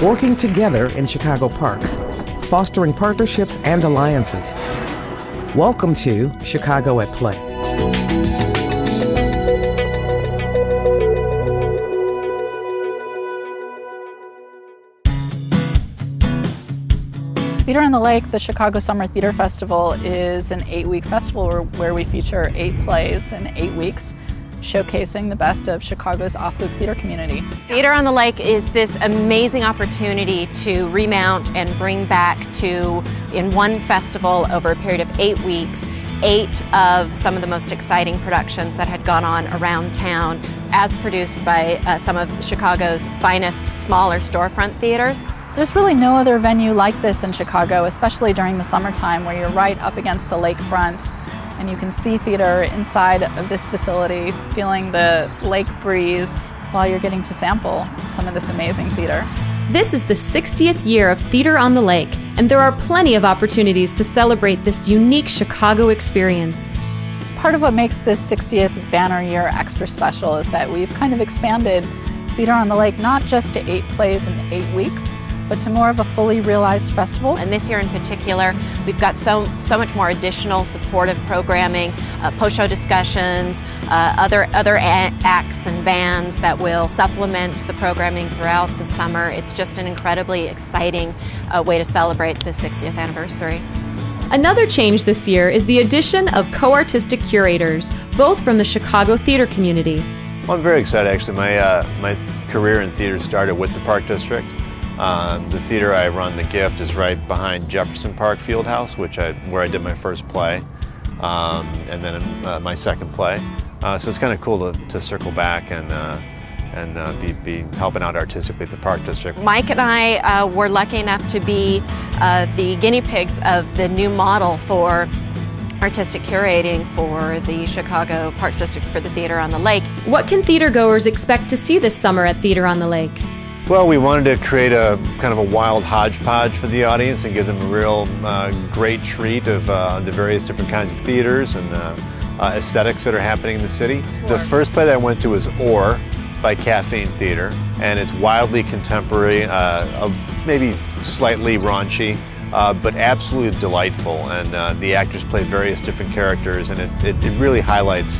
working together in Chicago parks, fostering partnerships and alliances. Welcome to Chicago at Play. Theater on the Lake, the Chicago Summer Theater Festival, is an 8-week festival where we feature 8 plays in 8 weeks, showcasing the best of Chicago's off-loop theater community. Theater on the Lake is this amazing opportunity to remount and bring back to, in one festival over a period of 8 weeks, 8 of some of the most exciting productions that had gone on around town, as produced by some of Chicago's finest smaller storefront theaters. There's really no other venue like this in Chicago, especially during the summertime, where you're right up against the lakefront and you can see theater inside of this facility, feeling the lake breeze while you're getting to sample some of this amazing theater. This is the 60th year of Theater on the Lake, and there are plenty of opportunities to celebrate this unique Chicago experience. Part of what makes this 60th banner year extra special is that we've kind of expanded Theater on the Lake not just to 8 plays in 8 weeks, but to more of a fully realized festival. And this year in particular, we've got so much more additional supportive programming, post-show discussions, other acts and bands that will supplement the programming throughout the summer. It's just an incredibly exciting way to celebrate the 60th anniversary. Another change this year is the addition of co-artistic curators, both from the Chicago theater community. Well, I'm very excited actually. My career in theater started with the Park District. The theater I run, The Gift, is right behind Jefferson Park Fieldhouse, where I did my first play, and then my second play. So it's kind of cool to circle back and be helping out artistically at the Park District. Mike and I were lucky enough to be the guinea pigs of the new model for artistic curating for the Chicago Parks District for the Theater on the Lake. What can theater goers expect to see this summer at Theater on the Lake? Well, we wanted to create a kind of a wild hodgepodge for the audience and give them a real great treat of the various different kinds of theaters and aesthetics that are happening in the city. The first play that I went to was Or by Caffeine Theatre, and it's wildly contemporary, maybe slightly raunchy, but absolutely delightful. And the actors play various different characters, and it really highlights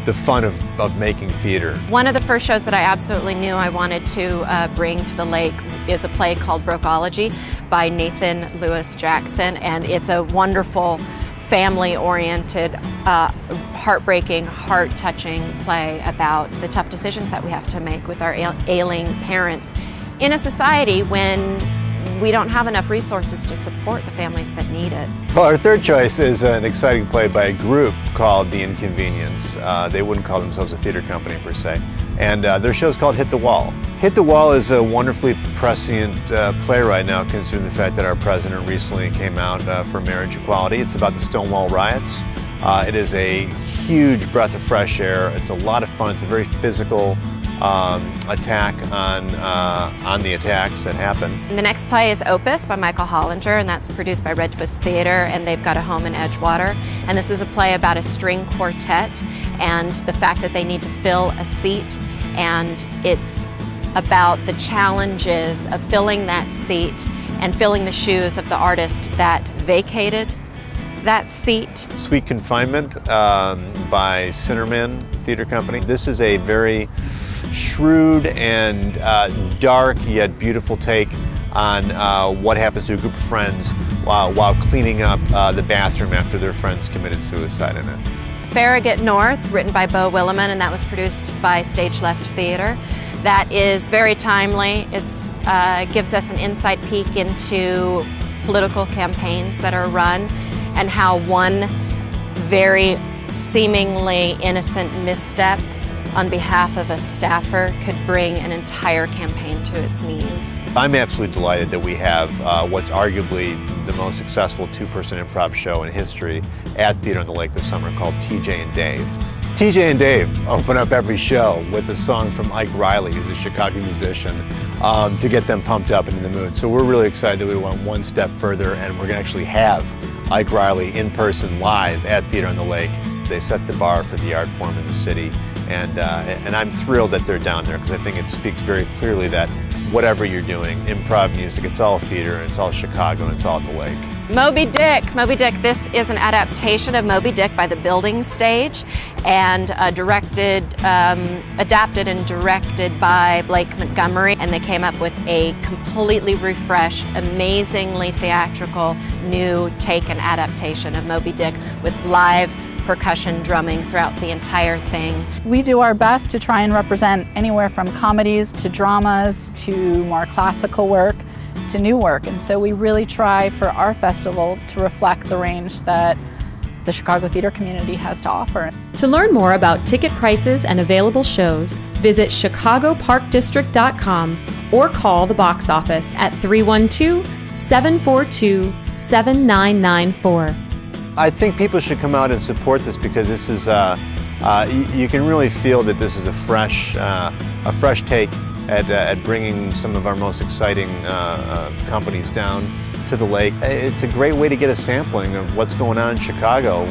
the fun of making theater. One of the first shows that I absolutely knew I wanted to bring to the lake is a play called Brokeology by Nathan Lewis Jackson, and it's a wonderful family-oriented, heartbreaking, heart-touching play about the tough decisions that we have to make with our ailing parents in a society when we don't have enough resources to support the families that need it. Well, our third choice is an exciting play by a group called The Inconvenience. They wouldn't call themselves a theater company per se. And their show is called Hit the Wall. Hit the Wall is a wonderfully prescient play right now, considering the fact that our president recently came out for marriage equality. It's about the Stonewall riots. It is a huge breath of fresh air. It's a lot of fun. It's a very physical attack on the attacks that happen. And the next play is Opus by Michael Hollinger, and that's produced by Redtwist Theatre, and they've got a home in Edgewater. And this is a play about a string quartet and the fact that they need to fill a seat, and it's about the challenges of filling that seat and filling the shoes of the artist that vacated that seat. Sweet Confinement by SiNNERMAN Theatre Company. This is a very shrewd and dark yet beautiful take on what happens to a group of friends while cleaning up the bathroom after their friends committed suicide in it. Farragut North, written by Beau Willimon, and that was produced by Stage Left Theatre. That is very timely. It gives us an inside peek into political campaigns that are run and how one very seemingly innocent misstep on behalf of a staffer could bring an entire campaign to its knees. I'm absolutely delighted that we have what's arguably the most successful two-person improv show in history at Theater on the Lake this summer, called TJ and Dave. TJ and Dave open up every show with a song from Ike Riley, who's a Chicago musician, to get them pumped up and in the mood. So we're really excited that we went one step further, and we're going to actually have Ike Riley in person live at Theater on the Lake. They set the bar for the art form in the city, and I'm thrilled that they're down there, because I think it speaks very clearly that whatever you're doing, improv music, it's all theater, it's all Chicago, and it's all at the lake. Moby Dick. Moby Dick. This is an adaptation of Moby Dick by the Building Stage, and adapted and directed by Blake Montgomery. And they came up with a completely refreshed, amazingly theatrical, new take and adaptation of Moby Dick with live percussion drumming throughout the entire thing. We do our best to try and represent anywhere from comedies to dramas to more classical work to new work, and so we really try for our festival to reflect the range that the Chicago theater community has to offer. To learn more about ticket prices and available shows, visit chicagoparkdistrict.com or call the box office at 312-742-7994. I think people should come out and support this because this is, you can really feel that this is a fresh take at bringing some of our most exciting companies down to the lake. It's a great way to get a sampling of what's going on in Chicago.